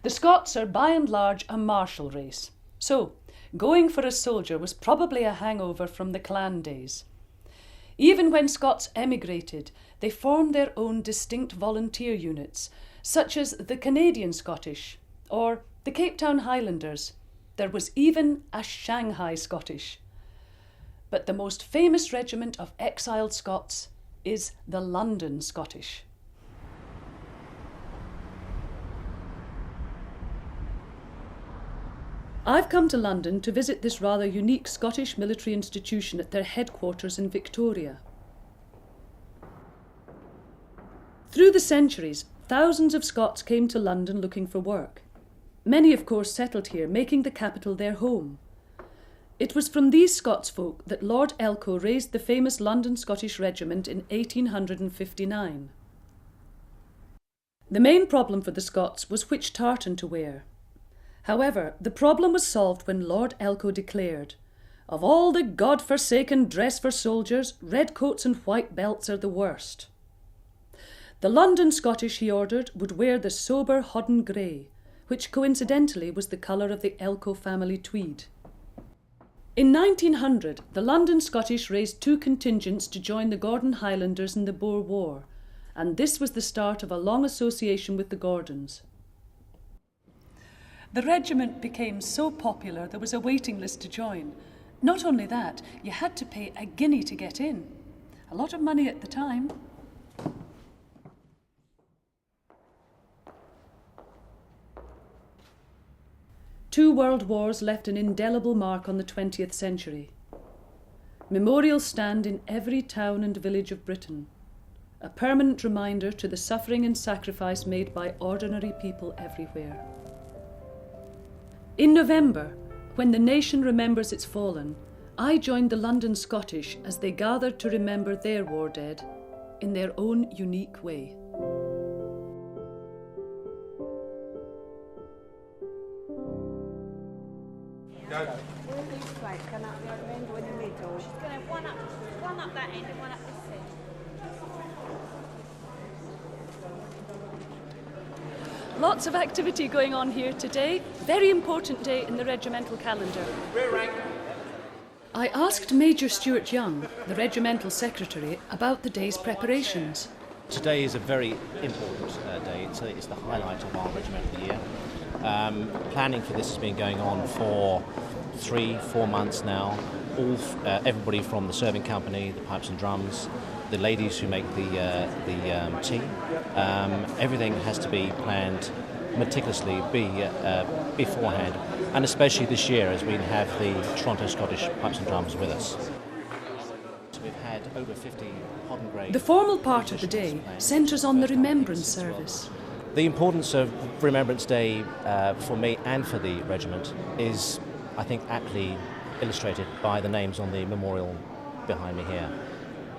The Scots are by and large a martial race, so going for a soldier was probably a hangover from the clan days. Even when Scots emigrated, they formed their own distinct volunteer units, such as the Canadian Scottish or the Cape Town Highlanders. There was even a Shanghai Scottish. But the most famous regiment of exiled Scots is the London Scottish. I've come to London to visit this rather unique Scottish military institution at their headquarters in Victoria. Through the centuries, thousands of Scots came to London looking for work. Many, of course, settled here, making the capital their home. It was from these Scots folk that Lord Elcho raised the famous London Scottish Regiment in 1859. The main problem for the Scots was which tartan to wear. However, the problem was solved when Lord Elcho declared, "Of all the God-forsaken dress for soldiers, red coats and white belts are the worst." The London Scottish, he ordered, would wear the sober Hodden Grey, which coincidentally was the colour of the Elcho family tweed. In 1900, the London Scottish raised 2 contingents to join the Gordon Highlanders in the Boer War, and this was the start of a long association with the Gordons. The regiment became so popular there was a waiting list to join. Not only that, you had to pay a guinea to get in. A lot of money at the time. Two world wars left an indelible mark on the 20th century. Memorials stand in every town and village of Britain, a permanent reminder to the suffering and sacrifice made by ordinary people everywhere. In November, when the nation remembers its fallen, I joined the London Scottish as they gathered to remember their war dead in their own unique way. She's going to have one up that end and one up this end. Lots of activity going on here today. Very important day in the regimental calendar. I asked Major Stuart Young, the regimental secretary, about the day's preparations. Today is a very important day. It's the highlight of our regimental year. Planning for this has been going on for 3-4 months now. Everybody from the serving company, the pipes and drums, the ladies who make the tea. Everything has to be planned meticulously beforehand, and especially this year as we have the Toronto Scottish pipes and drums with us. So we've had over 50 Hodden Grey. The formal part of the day centres on the Remembrance service. The importance of Remembrance Day for me and for the regiment is, I think, aptly illustrated by the names on the memorial behind me here.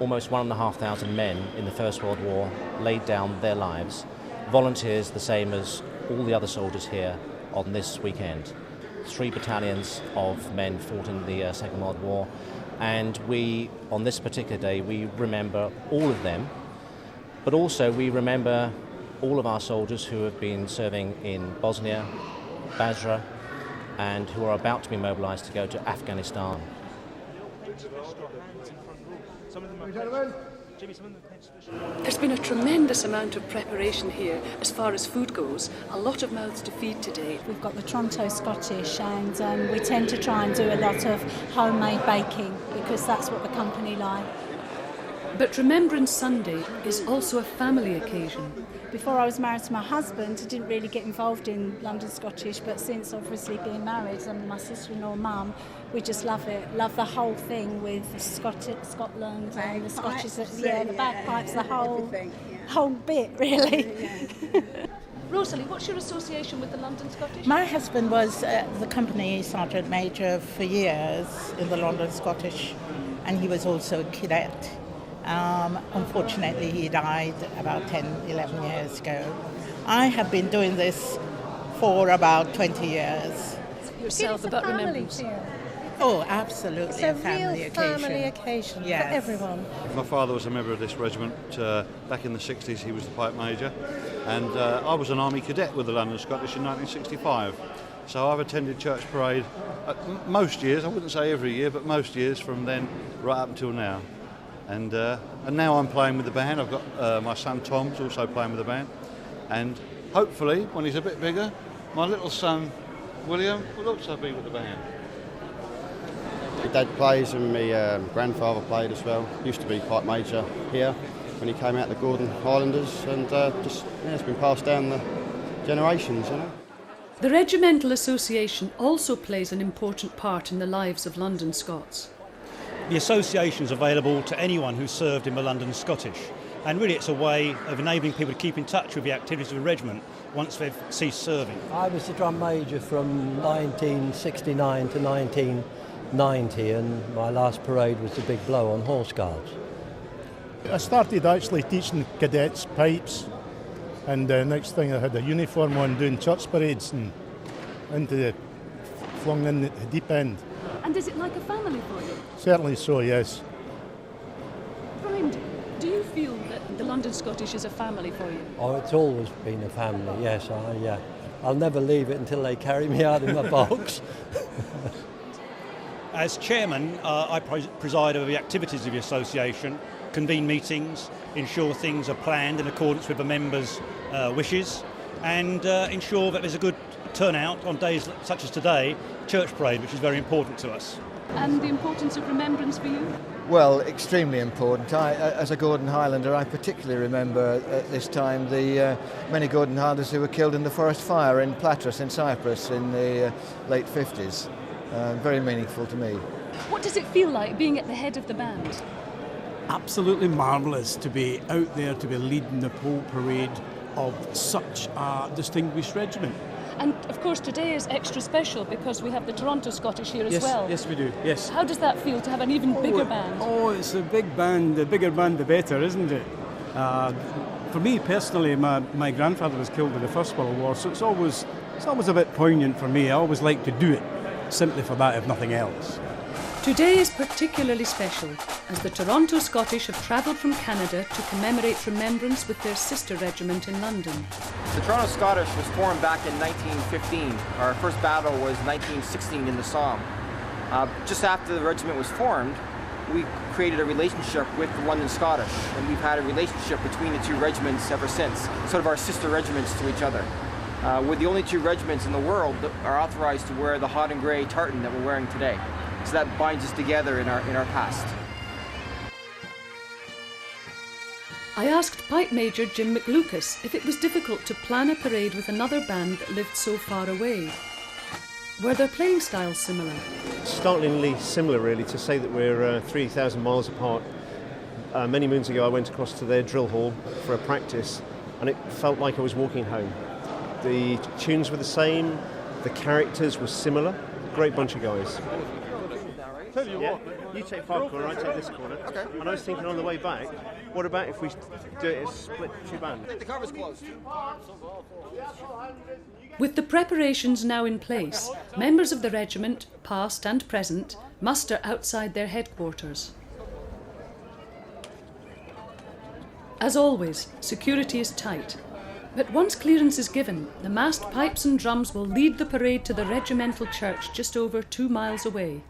Almost 1,500 men in the First World War laid down their lives, volunteers the same as all the other soldiers here on this weekend. 3 battalions of men fought in the Second World War, and we, on this particular day, we remember all of them, but also we remember all of our soldiers who have been serving in Bosnia, Basra, and who are about to be mobilised to go to Afghanistan. There's been a tremendous amount of preparation here as far as food goes. A lot of mouths to feed today. We've got the Toronto Scottish, and we tend to try and do a lot of homemade baking because that's what the company like. But Remembrance Sunday is also a family occasion. Before I was married to my husband, I didn't really get involved in London Scottish, but since obviously being married and my sister-in-law mum, we just love it. Love the whole thing with Scotland and the Scottish, the bagpipes, the whole bit really. Rosalie, what's your association with the London Scottish? My husband was the company sergeant major for years in the London Scottish, and he was also a cadet. Unfortunately, he died about 10-11 years ago. I have been doing this for about 20 years. Yourself about Remembrance. Oh, absolutely. It's a family real occasion. family occasion Yes. for everyone. My father was a member of this regiment. Back in the 60s he was the pipe major, and I was an army cadet with the London Scottish in 1965. So I've attended church parade most years, I wouldn't say every year, but most years from then right up until now. And now I'm playing with the band. I've got my son Tom's also playing with the band, and hopefully when he's a bit bigger, my little son William will also be with the band. My dad plays and my grandfather played as well. Used to be pipe major here when he came out the Gordon Highlanders, and it's been passed down the generations, you know. The Regimental Association also plays an important part in the lives of London Scots. The association is available to anyone who served in the London Scottish, and really it's a way of enabling people to keep in touch with the activities of the regiment once they've ceased serving. I was the drum major from 1969 to 1990, and my last parade was the Big Blow on Horse Guards. I started actually teaching cadets pipes, and the next thing I had a uniform on doing church parades and flung in the deep end. And is it like a family for you? Certainly so, yes. Brian, do you feel that the London Scottish is a family for you? Oh, it's always been a family, yes. I'll never leave it until they carry me out in my box. As chairman, I preside over the activities of the association, convene meetings, ensure things are planned in accordance with the members' wishes, and ensure that there's a good turnout on days such as today, church parade, which is very important to us. And the importance of remembrance for you? Well, extremely important. As a Gordon Highlander, I particularly remember at this time the many Gordon Highlanders who were killed in the forest fire in Platras in Cyprus in the late 50s. Very meaningful to me. What does it feel like being at the head of the band? Absolutely marvellous to be out there, to be leading the pole parade of such a distinguished regiment. And of course today is extra special because we have the Toronto Scottish here as well. Yes, we do, yes. How does that feel to have an even bigger band? Oh, it's a big band. The bigger band, the better, isn't it? For me personally, my grandfather was killed in the First World War, so it's always a bit poignant for me. I always like to do it, simply for that, if nothing else. Today is particularly special as the Toronto Scottish have travelled from Canada to commemorate Remembrance with their sister regiment in London. The Toronto Scottish was formed back in 1915. Our first battle was 1916 in the Somme. Just after the regiment was formed, we created a relationship with the London Scottish, and we've had a relationship between the two regiments ever since, sort of our sister regiments to each other. We're the only two regiments in the world that are authorised to wear the Hodden Grey tartan that we're wearing today. So that binds us together in our past. I asked Pipe Major Jim McLucas if it was difficult to plan a parade with another band that lived so far away. Were their playing styles similar? Startlingly similar, really, to say that we're 3,000 miles apart. Many moons ago I went across to their drill hall for a practice, and it felt like I was walking home. The tunes were the same, the characters were similar. Great bunch of guys. Tell you what, you take far corner, I take this corner. Okay. And I was thinking on the way back, what about if we do it as split two bands? The cover's closed. With the preparations now in place, members of the regiment, past and present, muster outside their headquarters. As always, security is tight. But once clearance is given, the massed pipes and drums will lead the parade to the regimental church just over 2 miles away.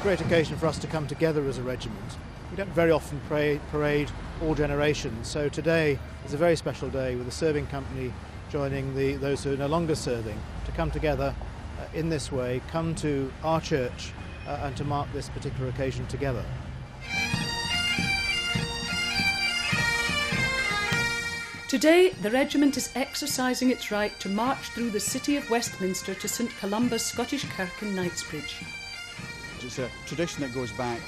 great occasion for us to come together as a regiment. We don't very often parade all generations, so today is a very special day with the serving company joining those who are no longer serving to come together in this way, come to our church and to mark this particular occasion together. Today, the regiment is exercising its right to march through the city of Westminster to St Columba's Scottish Kirk in Knightsbridge. It's a tradition that goes back,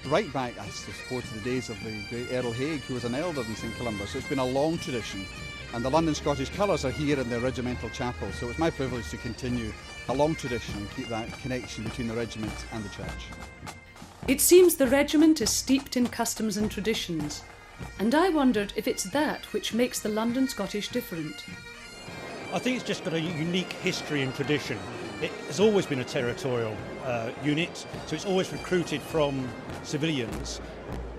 right back, I suppose, to the days of the great Earl Haig, who was an elder in St Columba, so it's been a long tradition. And the London Scottish colours are here in the regimental chapel, so it's my privilege to continue a long tradition and keep that connection between the regiment and the church. It seems the regiment is steeped in customs and traditions, and I wondered if it's that which makes the London Scottish different. I think it's just got a unique history and tradition. It has always been a territorial unit, so it's always recruited from civilians,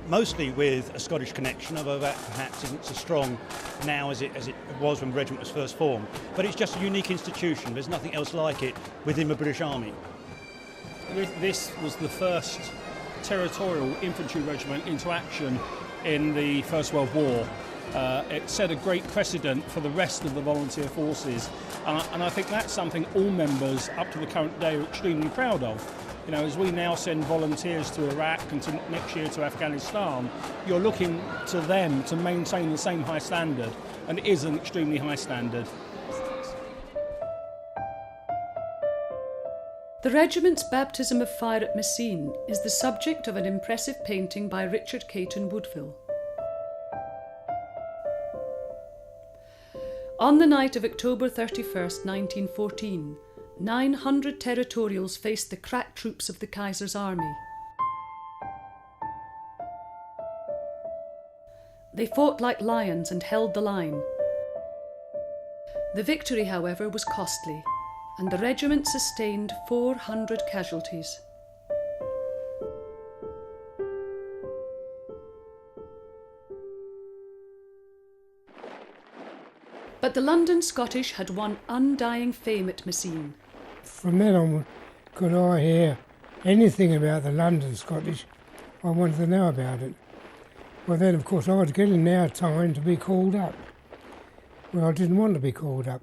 mostly with a Scottish connection, although that perhaps isn't so strong now as it was when the regiment was first formed. But it's just a unique institution. There's nothing else like it within the British Army. This was the first territorial infantry regiment into action in the First World War. It set a great precedent for the rest of the volunteer forces, and I think that's something all members up to the current day are extremely proud of. You know, as we now send volunteers to Iraq and next year to Afghanistan, you're looking to them to maintain the same high standard, and it is an extremely high standard. The regiment's baptism of fire at Messines is the subject of an impressive painting by Richard Caton Woodville. On the night of October 31st, 1914, 900 territorials faced the crack troops of the Kaiser's army. They fought like lions and held the line. The victory, however, was costly, and the regiment sustained 400 casualties. But the London Scottish had won undying fame at Messines. From then on, could I hear anything about the London Scottish, I wanted to know about it. Well then, of course, I was getting now time to be called up. Well, I didn't want to be called up.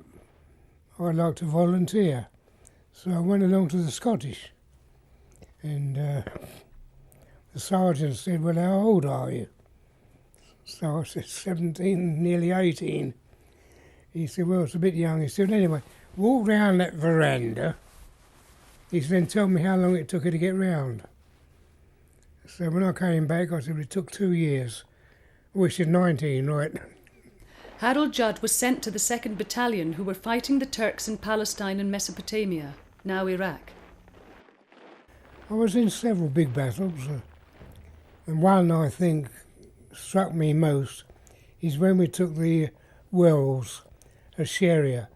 I'd like to volunteer. So I went along to the Scottish. And the sergeant said, well, how old are you? So I said, 17, nearly 18. He said, well, it's a bit young. He said, anyway, walk round that veranda. He said, then tell me how long it took you to get round. So when I came back, I said, it took 2 years. Oh, he said, 19, right. Harold Judd was sent to the 2nd Battalion, who were fighting the Turks in Palestine and Mesopotamia, now Iraq. I was in several big battles, and one I think struck me most is when we took the wells at Sharia,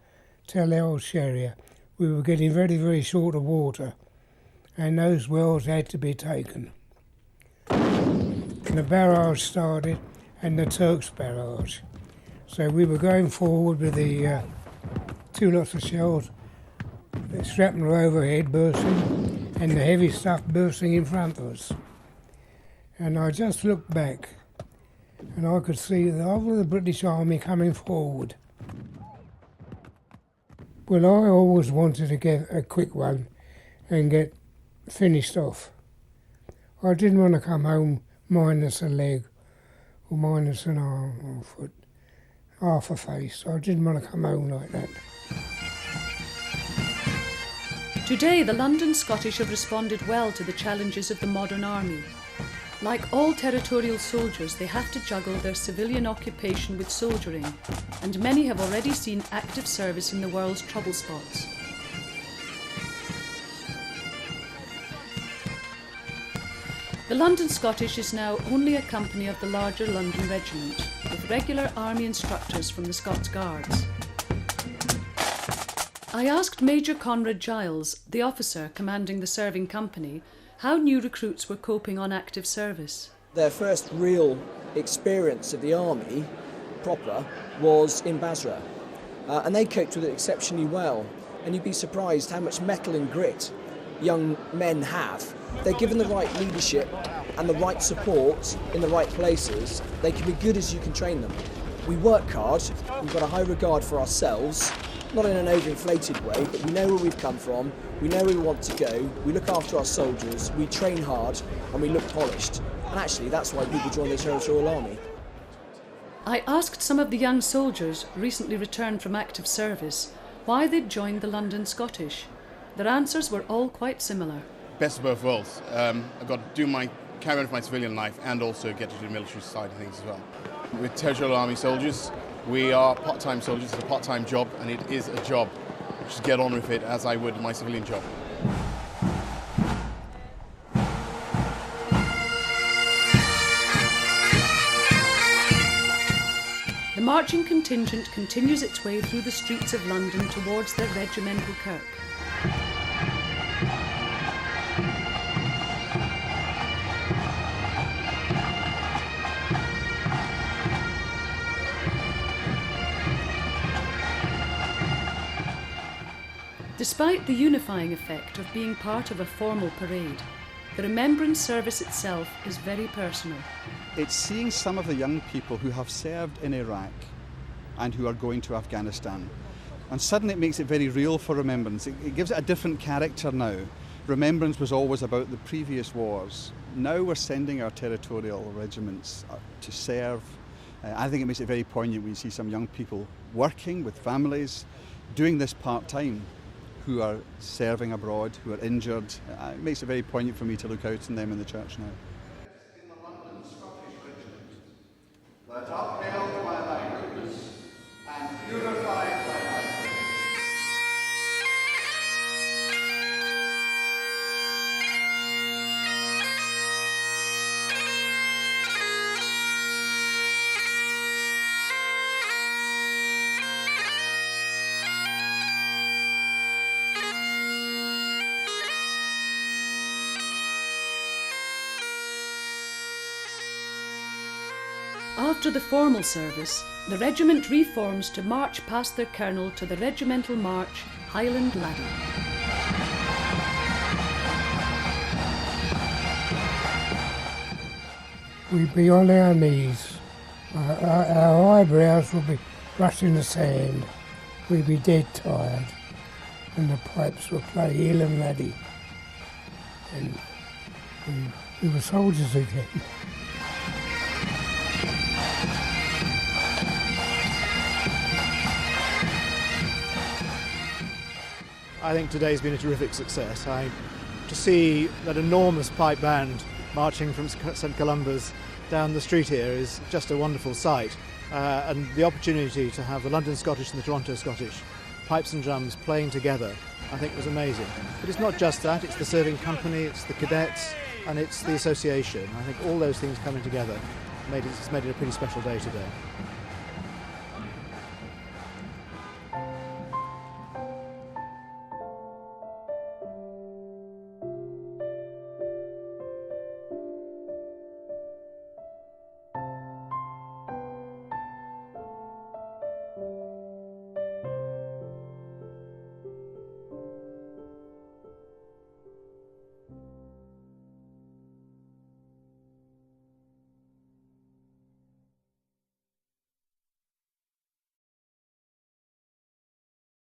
Tel El Sharia. We were getting very, very short of water, and those wells had to be taken. And the barrage started, and the Turks' barrage. So we were going forward with the 2 lots of shells, the shrapnel overhead bursting, and the heavy stuff bursting in front of us. And I just looked back, and I could see the whole of the British Army coming forward. Well, I always wanted to get a quick one and get finished off. I didn't want to come home minus a leg or minus an arm or foot, half a face. I didn't want to come home like that. Today, the London Scottish have responded well to the challenges of the modern army. Like all territorial soldiers, they have to juggle their civilian occupation with soldiering, and many have already seen active service in the world's trouble spots. The London Scottish is now only a company of the larger London Regiment, with regular army instructors from the Scots Guards. I asked Major Conrad Giles, the officer commanding the serving company, how new recruits were coping on active service. Their first real experience of the army proper was in Basra, and they coped with it exceptionally well. And you'd be surprised how much mettle and grit young men have, if they're given the right leadership and the right support in the right places, they can be good as you can train them. We work hard, we've got a high regard for ourselves, not in an overinflated way, but we know where we've come from, we know where we want to go, we look after our soldiers, we train hard and we look polished. And actually that's why people join the Territorial Army. I asked some of the young soldiers recently returned from active service why they'd joined the London Scottish. Their answers were all quite similar. Best of both worlds. I've got to carry on my civilian life and also get to do the military side of things as well. With Territorial Army soldiers, we are part-time soldiers. It's a part-time job and it is a job. Just get on with it as I would my civilian job. The marching contingent continues its way through the streets of London towards their regimental kirk. Despite the unifying effect of being part of a formal parade, the Remembrance service itself is very personal. It's seeing some of the young people who have served in Iraq and who are going to Afghanistan. And suddenly it makes it very real for Remembrance. It gives it a different character now. Remembrance was always about the previous wars. Now we're sending our territorial regiments to serve. I think it makes it very poignant when you see some young people working with families, doing this part-time, who are serving abroad, who are injured. It makes it very poignant for me to look out on them in the church now. That upheld by thy goodness and purified by thy grace. After the formal service, the regiment reforms to march past their colonel to the regimental march, Highland Laddie. We'd be on our knees. Our eyebrows would be brushing the sand. We'd be dead tired. And the pipes would play Highland Laddie. And we were soldiers again. I think today's been a terrific success. To see that enormous pipe band marching from St Columba's down the street here is just a wonderful sight. And the opportunity to have the London Scottish and the Toronto Scottish pipes and drums playing together, I think was amazing. But it's not just that, it's the serving company, it's the cadets, and it's the association. I think all those things coming together made it a pretty special day today.